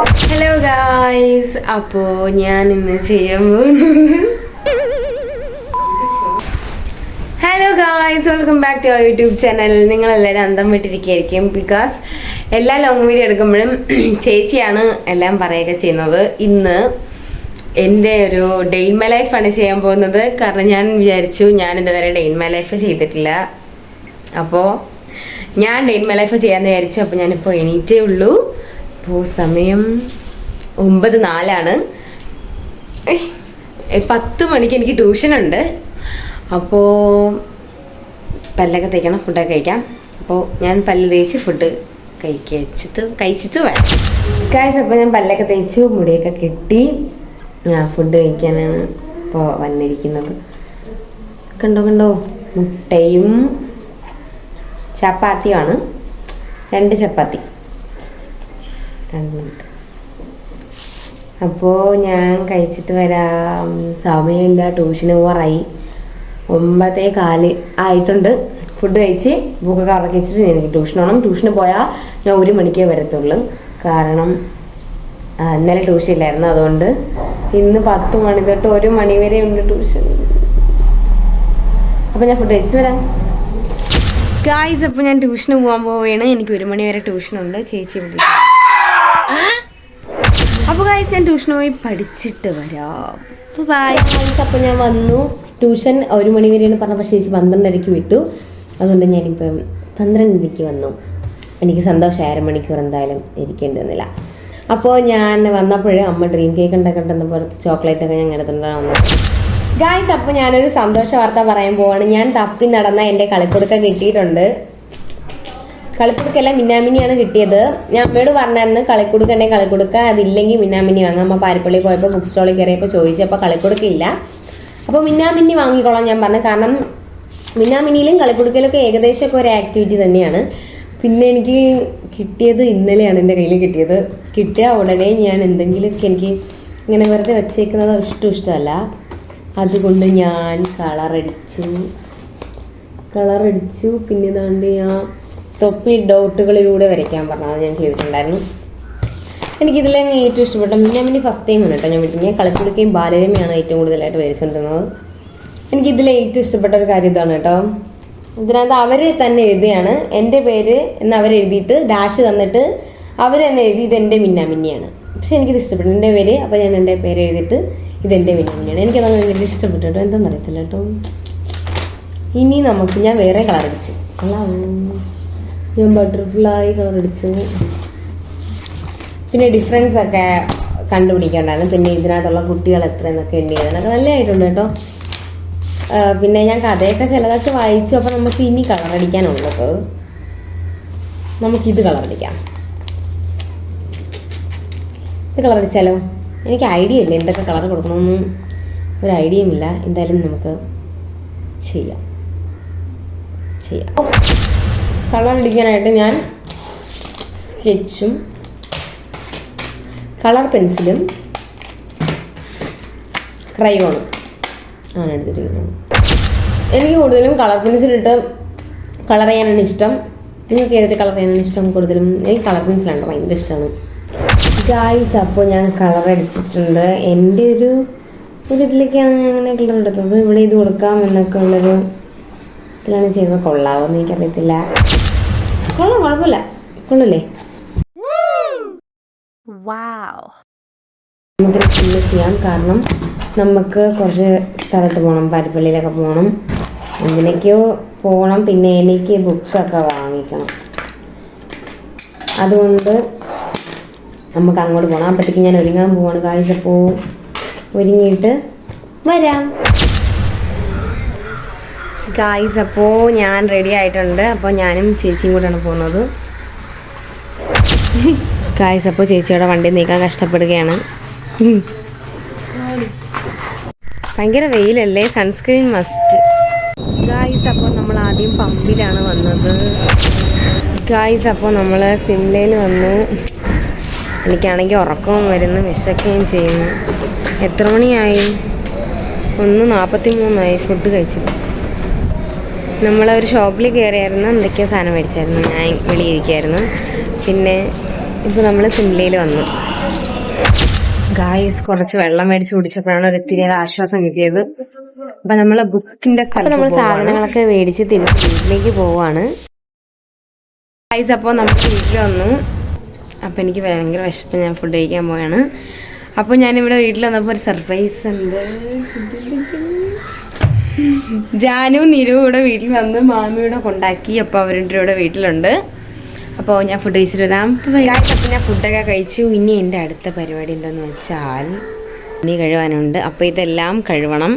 Hello guys, അപ്പോൾ ഞാൻ ഇന്ന് ചെയ്യാൻ പോകുന്നത് hello guys, welcome back to our YouTube channel. നിങ്ങളെല്ലാവരും അന്തം വിട്ടിരിക്കുകയായിരിക്കും. ബിക്കോസ് എല്ലാ ലോങ് വീഡിയോ എടുക്കുമ്പോഴും ചേച്ചിയാണ് എല്ലാം പറയുക ചെയ്യുന്നത്. ഇന്ന് എൻ്റെ ഒരു ഡേ ഇൻ മൈ ലൈഫാണ് ചെയ്യാൻ പോകുന്നത്. കാരണം ഞാൻ വിചാരിച്ചു ഞാൻ ഇതുവരെ ഡേ ഇൻ മൈ ലൈഫ് ചെയ്തിട്ടില്ല. അപ്പോൾ ഞാൻ ഡേ ഇൻ മൈ ലൈഫ് ചെയ്യാമെന്ന് വിചാരിച്ചു. അപ്പോൾ ഞാനിപ്പോൾ എണീറ്റേ ഉള്ളൂ. ഇപ്പോൾ സമയം 9:04. 10 മണിക്ക് എനിക്ക് ട്യൂഷനുണ്ട്. അപ്പോൾ പല്ലൊക്കെ തേക്കണം, ഫുഡൊക്കെ കഴിക്കാം. അപ്പോൾ ഞാൻ പല്ല് തേച്ച് ഫുഡ് കഴിച്ചിട്ട് വരാം ഗായ്സ്. അപ്പോൾ ഞാൻ പല്ലൊക്കെ തേച്ചു, മുടിയൊക്കെ കെട്ടി ഞാൻ ഫുഡ് കഴിക്കാനാണ് ഇപ്പോൾ വന്നിരിക്കുന്നത്. കണ്ടോ മുട്ടയും ചപ്പാത്തിയുമാണ്. 2 ചപ്പാത്തി. അപ്പോൾ ഞാൻ കഴിച്ചിട്ട് വരാം. സമയമില്ല, ട്യൂഷന് പോകാറായി. 9:15 ആയിട്ടുണ്ട്. ഫുഡ് കഴിച്ച് ബുക്കൊക്കെ ഉറക്കി വെച്ചിട്ട് എനിക്ക് ട്യൂഷൻ പോകണം. ട്യൂഷന് പോയാൽ ഞാൻ 1 മണിക്കേ വരത്തുള്ളൂ. കാരണം ഇന്നലെ ട്യൂഷൻ ഇല്ലായിരുന്നു. അതുകൊണ്ട് ഇന്ന് 10 മണി തൊട്ട് 1 മണി വരെ ഉണ്ട് ട്യൂഷൻ. അപ്പോൾ ഞാൻ ഫുഡ് കഴിച്ചിട്ട് വരാം ഗായ്സ്. അപ്പോൾ ഞാൻ ട്യൂഷന് പോകാൻ പോവുകയാണ്. എനിക്ക് 1 മണി വരെ ട്യൂഷനുണ്ട്. ചേച്ചി വിളിക്കും. അപ്പോൾ ഗായ്സ്, ഞാൻ ട്യൂഷന് പോയി പഠിച്ചിട്ട് വരാം. ബൈ. അപ്പോൾ ഞാൻ വന്നു. ട്യൂഷൻ 1 മണി വരെയാണ് പറഞ്ഞപ്പോൾ ചേച്ചി 12:30 വിട്ടു. അതുകൊണ്ട് ഞാനിപ്പം 12:00 വന്നു. എനിക്ക് സന്തോഷം. 1/2 മണിക്കൂർ എന്തായാലും ഇരിക്കേണ്ടി വന്നില്ല. അപ്പോൾ ഞാൻ വന്നപ്പോൾ അമ്മ ഡ്രീം കേക്ക് ഉണ്ടാക്കണ്ടെന്ന് പുറത്ത് ചോക്ലേറ്റൊക്കെ ഞാൻ എടുത്തിട്ടുണ്ടാണ് വന്നത് ഗായ്സ്. അപ്പോൾ ഞാനൊരു സന്തോഷ വാർത്ത പറയാൻ പോവാണ്. ഞാൻ തപ്പി നടന്ന എൻ്റെ കളിക്കുടുക്ക കിട്ടിയിട്ടുണ്ട്. കളിക്കുടുക്കല്ല, മിന്നാമിനിയാണ് കിട്ടിയത്. ഞാൻ അമ്മയോട് പറഞ്ഞായിരുന്നു കളിക്കുടുക്ക അതില്ലെങ്കിൽ മിന്നാമിനി വാങ്ങാം. അമ്മ പാരിപ്പള്ളി പോയപ്പോൾ ബുക്ക് സ്റ്റോളിൽ കയറിയപ്പോൾ ചോദിച്ചപ്പോൾ കളിക്കുടുക്കയില്ല. അപ്പോൾ മിന്നാമിനി വാങ്ങിക്കോളാം ഞാൻ പറഞ്ഞു. കാരണം മിന്നാമിനിയിലും കളിക്കുടുക്കയിലൊക്കെ ഏകദേശമൊക്കെ ഒരു ആക്ടിവിറ്റി തന്നെയാണ്. പിന്നെ എനിക്ക് കിട്ടിയത് ഇന്നലെയാണ് എൻ്റെ കയ്യിൽ കിട്ടിയത്. കിട്ടിയ ഉടനെ ഞാൻ എന്തെങ്കിലുമൊക്കെ എനിക്ക് ഇങ്ങനെ വെറുതെ വെച്ചേക്കുന്നത് ഇഷ്ടമല്ല. അതുകൊണ്ട് ഞാൻ കളറടിച്ചു. പിന്നെ ഇതുകൊണ്ട് ഞാൻ തൊപ്പി ഡോട്ടുകളിലൂടെ വരയ്ക്കാൻ പറഞ്ഞത് ഞാൻ ചെയ്തിട്ടുണ്ടായിരുന്നു. എനിക്കിതിലെ ഏറ്റവും ഇഷ്ടപ്പെട്ട മിന്നാമിനി ഫസ്റ്റ് ടൈം ആണ് കേട്ടോ ഞാൻ വിളിക്കുന്നത്. ഞാൻ കളിക്കുടുക്കയും ബാലരമയാണ് ഏറ്റവും കൂടുതലായിട്ട് വരച്ചുകൊണ്ടിരുന്നത്. എനിക്കിതിലെ ഏറ്റവും ഇഷ്ടപ്പെട്ട ഒരു കാര്യം ഇതാണ് കേട്ടോ. ഇതിനകത്ത് അവർ തന്നെ എഴുതുകയാണ് എൻ്റെ പേര് എന്ന് അവരെഴുതിയിട്ട് ഡാഷ് തന്നിട്ട് അവർ തന്നെ എഴുതി ഇതെൻ്റെ മിന്നാമിനിയാണ്. പക്ഷെ എനിക്കിത് ഇഷ്ടപ്പെട്ടു എൻ്റെ പേര്. അപ്പോൾ ഞാൻ എൻ്റെ പേര് എഴുതിയിട്ട് ഇതെൻ്റെ മിന്നാമിനിയാണ്. എനിക്കതാണ് ഭയങ്കര ഇഷ്ടപ്പെട്ടു കേട്ടോ. എന്താണെന്ന് അറിയത്തില്ല കേട്ടോ. ഇനി ഞാൻ വേറെ കളർ അടിച്ചു. ഞാൻ ബട്ടർഫ്ലൈ കളർ അടിച്ചു. പിന്നെ ഡിഫറൻസ് ഒക്കെ കണ്ടുപിടിക്കേണ്ടായിരുന്നു. പിന്നെ ഇതിനകത്തുള്ള കുട്ടികൾ എത്ര എന്നൊക്കെ എണ്ണി ചെയ്തതൊക്കെ നല്ലതായിട്ടുണ്ട് കേട്ടോ. പിന്നെ ഞാൻ കഥയൊക്കെ ചിലതൊക്കെ വായിച്ചു. അപ്പോൾ നമുക്ക് ഇനി കളറടിക്കാനുള്ളത് നമുക്കിത് കളറടിക്കാം. ഇത് കളറടിച്ചാലോ? എനിക്ക് ഐഡിയ ഇല്ല എന്തൊക്കെ കളർ കൊടുക്കണമെന്നും ഒരു ഐഡിയയും ഇല്ല. എന്തായാലും നമുക്ക് ചെയ്യാം. കളറടിക്കാനായിട്ട് ഞാൻ സ്കെച്ചും കളർ പെൻസിലും ക്രയോണും ആണ് എടുത്തിരിക്കുന്നത്. എനിക്ക് കൂടുതലും കളർ പെൻസിലിട്ട് കളർ ചെയ്യാനാണ് ഇഷ്ടം. നിങ്ങൾക്ക് ഏതൊക്കെ കളർ ചെയ്യാനാണ് ഇഷ്ടം? കൂടുതലും എനിക്ക് കളർ പെൻസിലാണ് ഭയങ്കര ഇഷ്ടമാണ് ഗായ്സ്. അപ്പോൾ ഞാൻ കളർ അടിച്ചിട്ടുണ്ട്. എൻ്റെ ഒരു ഇതിലേക്കാണ് ഞാൻ അങ്ങനെ കളർ എടുത്തത്. ഇവിടെ ഇത് കൊടുക്കാം എന്നൊക്കെ ഉള്ളൊരു ഇതിലാണ് ചെയ്തത്. കൊള്ളാവെന്ന് എനിക്കറിയത്തില്ല. കുഴപ്പമില്ല. കൊള്ളല്ലേ? നമുക്ക് ഫുള്ള് ചെയ്യാം. കാരണം നമുക്ക് കുറച്ച് സ്ഥലത്ത് പോകണം. പാരിപ്പള്ളിയിലൊക്കെ പോകണം. എന്തിനൊക്കെയോ പോകണം. പിന്നെ എനിക്ക് ബുക്കൊക്കെ വാങ്ങിക്കണം. അതുകൊണ്ട് നമുക്ക് അങ്ങോട്ട് പോകണം. അപ്പോഴത്തേക്ക് ഞാൻ ഒരുങ്ങാൻ പോവാണ് ഗായ്സ്. അപ്പോൾ ഒരുങ്ങിയിട്ട് വരാം ഗായ്സ്. അപ്പോൾ ഞാൻ റെഡി ആയിട്ടുണ്ട്. അപ്പോൾ ഞാനും ചേച്ചിയും കൂടെയാണ് പോകുന്നത് ഗായ്സ്. അപ്പോൾ ചേച്ചിയുടെ വണ്ടി നീക്കാൻ കഷ്ടപ്പെടുകയാണ്. ഭയങ്കര വെയിലല്ലേ? Sunscreen must guys. അപ്പോൾ നമ്മൾ ആദ്യം പമ്പിലാണ് വന്നത് ഗായ്സ്. അപ്പോൾ നമ്മൾ സിംലയിൽ വന്നു. എനിക്കാണെങ്കിൽ ഉറക്കവും വരുന്നു, വിശക്കുകയും ചെയ്യുന്നു. എത്ര മണിയായി? 1:43 ഫുഡ് കഴിച്ചില്ല. നമ്മളൊരു ഷോപ്പിൽ കയറിയായിരുന്നു. എന്തൊക്കെയോ സാധനം മേടിച്ചായിരുന്നു. ഞാൻ വെളിയിരിക്കുമായിരുന്നു. പിന്നെ ഇപ്പോൾ നമ്മൾ സിംലയിൽ വന്നു. ഗായ്സ് കുറച്ച് വെള്ളം മേടിച്ച് കുടിച്ചപ്പോഴാണ് ഒരു ഇത്തിരി ആശ്വാസം കിട്ടിയത്. അപ്പൊ നമ്മള് ബുക്കിന്റെ സ്ഥലത്ത് നമ്മൾ സാധനങ്ങളൊക്കെ മേടിച്ച് തിരിച്ച് വീട്ടിലേക്ക് പോവാണ്. ഗായ്സ് അപ്പോൾ നമ്മൾ വീട്ടിൽ വന്നു. അപ്പം എനിക്ക് ഭയങ്കര വിശപ്പ്, ഞാൻ ഫുഡ് കഴിക്കാൻ പോവാണ്. അപ്പോൾ ഞാനിവിടെ വീട്ടിൽ വന്നപ്പോൾ ഒരു സർപ്രൈസ് ഉണ്ട്. ജാനു നിരു ഇവിടെ വീട്ടിൽ വന്ന് മാമിയുടെ കൊണ്ടാക്കി. അപ്പോൾ അവരുടെ ഇവിടെ വീട്ടിലുണ്ട്. അപ്പോൾ ഞാൻ ഫുഡ് കഴിച്ചിട്ട് വരാം. അപ്പോൾ ഞാൻ ഫുഡൊക്കെ കഴിച്ചു. ഇനി എൻ്റെ അടുത്ത പരിപാടി എന്താണെന്ന് വെച്ചാൽ ഇനി കഴുകാനുണ്ട്. അപ്പോൾ ഇതെല്ലാം കഴുകണം.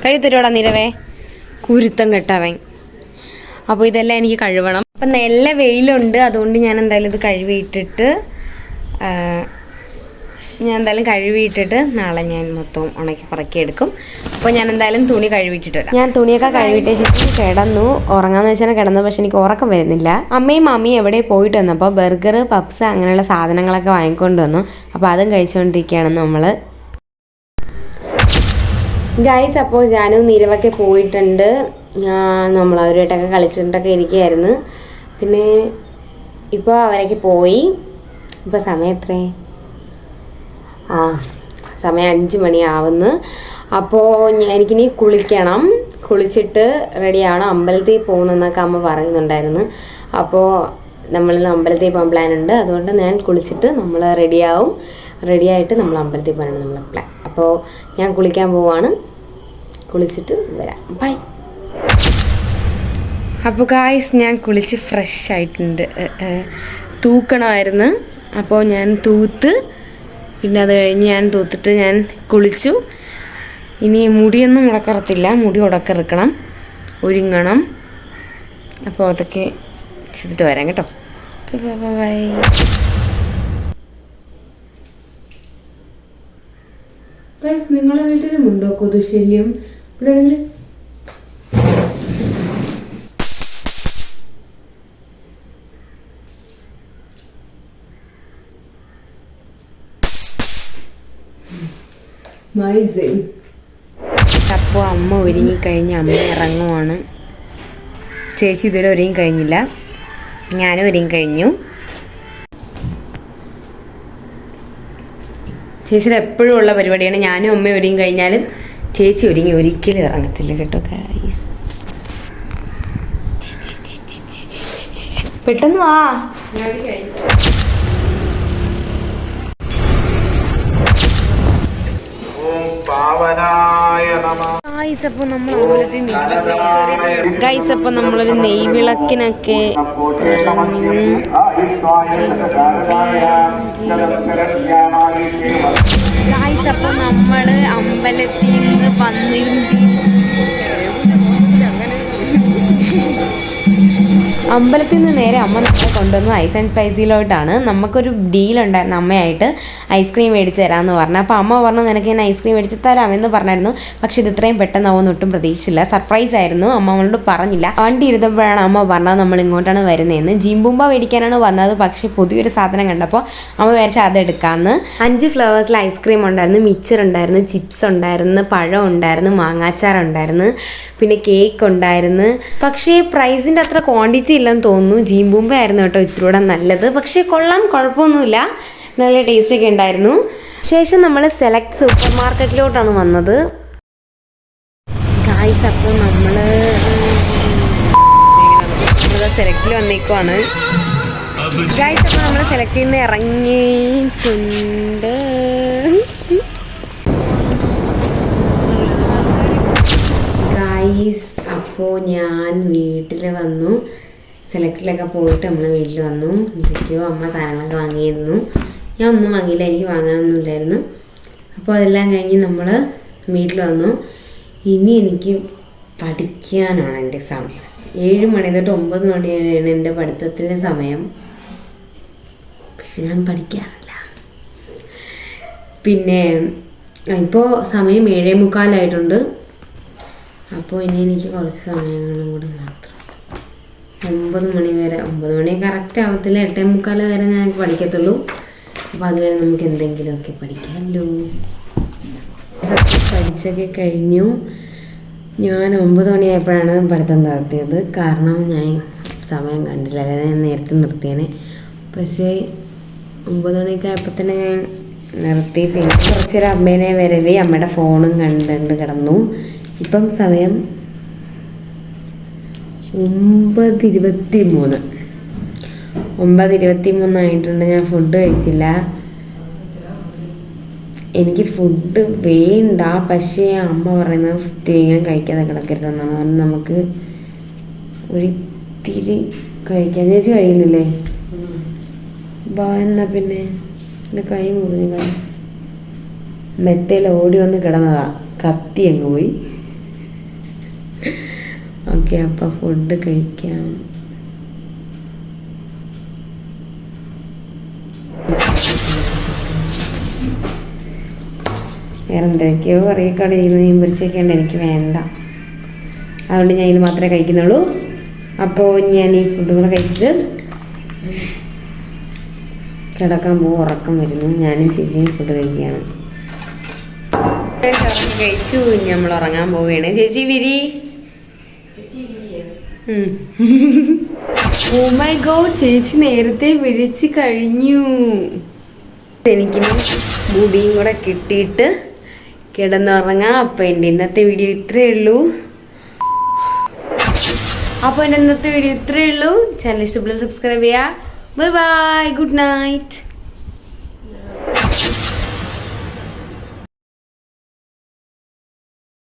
കഴുതരോടാ നിരവേ കുരുത്തം കെട്ടവൻ. അപ്പോൾ ഇതെല്ലാം എനിക്ക് കഴുകണം. അപ്പം നല്ല വെയിലുണ്ട്, അതുകൊണ്ട് ഞാൻ എന്തായാലും ഇത് കഴുകിയിട്ടിട്ട് നാളെ ഞാൻ മൊത്തം ഉണക്കി പറക്കി എടുക്കും. അപ്പോൾ ഞാൻ എന്തായാലും തുണി കഴുകിയിട്ടിട്ട് വരാം. ഞാൻ തുണിയൊക്കെ കഴുകിയിട്ട ശേഷം കിടന്നു. ഉറങ്ങാന്ന് വെച്ചാൽ കിടന്നു, പക്ഷെ എനിക്ക് ഉറക്കം വരുന്നില്ല. അമ്മയും മമ്മിയും എവിടെ പോയിട്ട് വന്നപ്പോൾ ബർഗർ, പപ്സ് അങ്ങനെയുള്ള സാധനങ്ങളൊക്കെ വാങ്ങിക്കൊണ്ട് വന്നു. അപ്പോൾ അതും കഴിച്ചുകൊണ്ടിരിക്കുകയാണ് നമ്മൾ. ഗൈസ് അപ്പോൾ ഞാനും നീരവൊക്കെ പോയിട്ടുണ്ട്. നമ്മൾ അവരുമായിട്ടൊക്കെ കളിച്ചിട്ടൊക്കെ ഇരിക്കുകയായിരുന്നു. പിന്നെ ഇപ്പോൾ അവരൊക്കെ പോയി. ഇപ്പോൾ സമയം എത്രേ? സമയം 5 മണിയാവുന്നു. അപ്പോൾ എനിക്കിനി കുളിക്കണം. കുളിച്ചിട്ട് റെഡിയാവണം. അമ്പലത്തിൽ പോകുന്നെന്നൊക്കെ അമ്മ പറയുന്നുണ്ടായിരുന്നു. അപ്പോൾ നമ്മൾ അമ്പലത്തിൽ പോകാൻ പ്ലാൻ ഉണ്ട്. അതുകൊണ്ട് ഞാൻ കുളിച്ചിട്ട് നമ്മൾ റെഡിയായിട്ട് നമ്മൾ അമ്പലത്തിൽ പോകാനാണ് നമ്മളെ പ്ലാൻ. അപ്പോൾ ഞാൻ കുളിക്കാൻ പോവാണ്. കുളിച്ചിട്ട് വരാം. ബൈ. അപ്പോൾ ഗായ്സ് ഞാൻ കുളിച്ച് ഫ്രഷ് ആയിട്ടുണ്ട്. തൂക്കണമായിരുന്നു. അപ്പോൾ ഞാൻ തൂത്ത്, പിന്നെ അത് കഴിഞ്ഞ് ഞാൻ തൂത്തിട്ട് ഞാൻ കുളിച്ചു. ഇനി മുടിയൊന്നും ഉടക്കറത്തില്ല, മുടി ഉടക്കിറക്കണം, ഒരുങ്ങണം. അപ്പോൾ അതൊക്കെ ചെയ്തിട്ട് വരാം കേട്ടോ. ബൈ. നിങ്ങളെ വീട്ടിലുമുണ്ടോ കൊതുശല്യം? ഇവിടെ അപ്പോൾ അമ്മ ഒരുങ്ങിക്കഴിഞ്ഞ് അമ്മ ഇറങ്ങുവാണ്. ചേച്ചി ഇതുവരെ ഒരുങ്ങി കഴിഞ്ഞില്ല, ഞാനും ഒരുങ്ങി കഴിഞ്ഞു. ചേച്ചിയുടെ എപ്പോഴും ഉള്ള പരിപാടിയാണ്. ഞാനും അമ്മയും ഒരുങ്ങി കഴിഞ്ഞാലും ചേച്ചി ഒരുങ്ങി ഒരിക്കലും ഇറങ്ങത്തില്ല കേട്ടോ ഗൈസ്. പെട്ടെന്ന് വാ. അപ്പോൾ നമ്മളൊരു നെയ്വിളക്കിനൊക്കെ അപ്പോൾ നമ്മൾ അമ്പലത്തിൽ നിന്ന് അമ്പലത്തിൽ നിന്ന് നേരെ അമ്മ നമ്മളെ കൊണ്ടുവന്നത് ഐസ് ആൻഡ് സ്പൈസിയിലോട്ടാണ്. നമുക്കൊരു ഡീലുണ്ടായിരുന്നു അമ്മയായിട്ട്, ഐസ്ക്രീം മേടിച്ച് തരാമെന്ന് പറഞ്ഞു. അപ്പോൾ അമ്മ പറഞ്ഞു നിനക്ക് ഞാൻ ഐസ്ക്രീം മേടിച്ച് തരാമെന്ന് പറഞ്ഞായിരുന്നു. പക്ഷെ ഇത് ഇത്രയും പെട്ടെന്നാവുമെന്ന് ഒട്ടും പ്രതീക്ഷിച്ചില്ല. സർപ്രൈസ് ആയിരുന്നു. അമ്മ നമ്മളോട് പറഞ്ഞില്ല. വണ്ടി ഇരുന്നപ്പോഴാണ് അമ്മ പറഞ്ഞത് നമ്മൾ ഇങ്ങോട്ടാണ് വരുന്നതെന്ന്. ജിംബൂമ്പ മേടിക്കാനാണ് വന്നത്. പക്ഷേ പുതിയൊരു സാധനം കണ്ടപ്പോൾ അമ്മ വിചാരിച്ച അതെടുക്കാമെന്ന്. 5 ഫ്ലേവേഴ്സിൽ ഐസ്ക്രീം ഉണ്ടായിരുന്നു, മിച്ചർ ഉണ്ടായിരുന്നു, ചിപ്സ് ഉണ്ടായിരുന്നു, പഴം ഉണ്ടായിരുന്നു, മാങ്ങാച്ചാർ ഉണ്ടായിരുന്നു, പിന്നെ കേക്ക് ഉണ്ടായിരുന്നു. പക്ഷേ പ്രൈസിൻ്റെ അത്ര ക്വാണ്ടിറ്റി ഇല്ലെന്ന് തോന്നുന്നു. ജിംബൂമ്പ ആയിരുന്നു കേട്ടോ ഇത്തിരൂടെ നല്ലത്. പക്ഷേ കൊള്ളാം, കുഴപ്പമൊന്നുമില്ല, നല്ല ടേസ്റ്റൊക്കെ ഉണ്ടായിരുന്നു. ശേഷം നമ്മൾ സെലക്ട് സൂപ്പർ മാർക്കറ്റിലോട്ടാണ് വന്നത്. ഗായ്സ് അപ്പോൾ നമ്മൾ സെലക്റ്റിൽ വന്നേക്കുവാണ്. ഗായ്സ് അപ്പോൾ നമ്മൾ സെലക്റ്റിൽ നിന്ന് ഇറങ്ങിയിട്ടുണ്ട്. ഗായ്സ് അപ്പോൾ ഞാൻ വീട്ടിൽ വന്നു. സെലക്റ്റിലൊക്കെ പോയിട്ട് നമ്മൾ വീട്ടിൽ വന്നു. എന്തൊക്കെയോ അമ്മ സാധനങ്ങളൊക്കെ വാങ്ങിയിരുന്നു. ഞാൻ ഒന്നും വാങ്ങിയില്ല, എനിക്ക് വാങ്ങാനൊന്നുമില്ലായിരുന്നു. അപ്പോൾ അതെല്ലാം കഴിഞ്ഞ് നമ്മൾ വീട്ടിൽ വന്നു. ഇനി എനിക്ക് പഠിക്കാനാണ് എൻ്റെ സമയം. 7 മണി തൊട്ട് 9 മണി വരെയാണ് എൻ്റെ പഠിത്തത്തിൻ്റെ സമയം. പക്ഷെ ഞാൻ പഠിക്കാറില്ല. പിന്നെ ഇപ്പോൾ സമയം 7:45 അപ്പോൾ ഇനി എനിക്ക് കുറച്ച് സമയങ്ങളും കൂടി മാത്രം. 9 മണി വരെ, 9 മണി കറക്റ്റ് ആവത്തില്ല, 8:45 വരെ ഞാൻ പഠിക്കത്തുള്ളൂ. അപ്പോൾ അതുവരെ നമുക്ക് എന്തെങ്കിലുമൊക്കെ പഠിക്കാമല്ലോ. പഠിച്ചൊക്കെ കഴിഞ്ഞു. ഞാൻ 9 മണിയായപ്പോഴാണ് പഠിത്തം നടത്തിയത്. കാരണം ഞാൻ സമയം കണ്ടില്ല, അല്ലെങ്കിൽ ഞാൻ നേരത്തെ നിർത്തിയേനെ. പക്ഷേ 9 മണിയൊക്കെ ആയപ്പോൾ തന്നെ ഞാൻ നിർത്തി. പിന്നെ കുറച്ച് നേരം അമ്മേനെ വരവേ അമ്മയുടെ ഫോണും കണ്ടുകൊണ്ട് കിടന്നു. ഇപ്പം സമയം 9:23 ആയിട്ടുണ്ട്. ഞാൻ ഫുഡ് കഴിച്ചില്ല. എനിക്ക് ഫുഡ് വേണ്ട, പക്ഷേ അമ്മ പറയുന്നത് തേങ്ങ കഴിക്കാതെ കിടക്കരുതെന്നാണ്. അതുകൊണ്ട് നമുക്ക് ഒരിത്തിരി കഴിക്കാം. ചേച്ചി കഴിയുന്നില്ലേ? വാ എന്നാ പിന്നെ. എൻ്റെ കൈ മുറിഞ്ഞു ഗൈസ്. മെത്തയിൽ ഓടി വന്ന് കിടന്നതാ, കത്തി അങ്ങ് പോയി. ഓക്കെ, അപ്പം ഫുഡ് കഴിക്കാം. വേറെ എന്തൊക്കെയോ കറിയൊക്കെ മീൻ പൊരിച്ചൊക്കെ ഉണ്ട്, എനിക്ക് വേണ്ട. അതുകൊണ്ട് ഞാൻ ഇത് മാത്രമേ കഴിക്കുന്നുള്ളൂ. അപ്പോൾ ഞാൻ ഈ ഫുഡ് കൂടെ കഴിച്ചിട്ട് കിടക്കാൻ പോകും. ഉറക്കം വരുന്നു. ഞാനും ചേച്ചിയും ഫുഡ് കഴിക്കുകയാണ്. കഴിച്ചു, നമ്മൾ ഉറങ്ങാൻ പോവുകയാണ്. ചേച്ചി വിരി. ഓ മൈ ഗോഡ്, ചേച്ചി നേരത്തെ വിളിച്ച് കഴിഞ്ഞു. എനിക്കിനി മുടിയും കൂടെ കിട്ടിയിട്ട് കിടന്നുറങ്ങാം. അപ്പോൾ എൻ്റെ ഇന്നത്തെ വീഡിയോ ഇത്രയേ ഉള്ളൂ. ചാനൽ ഇഷ്ടപ്പെട്ടാൽ സബ്സ്ക്രൈബ് ചെയ്യുക. Bye bye, good night.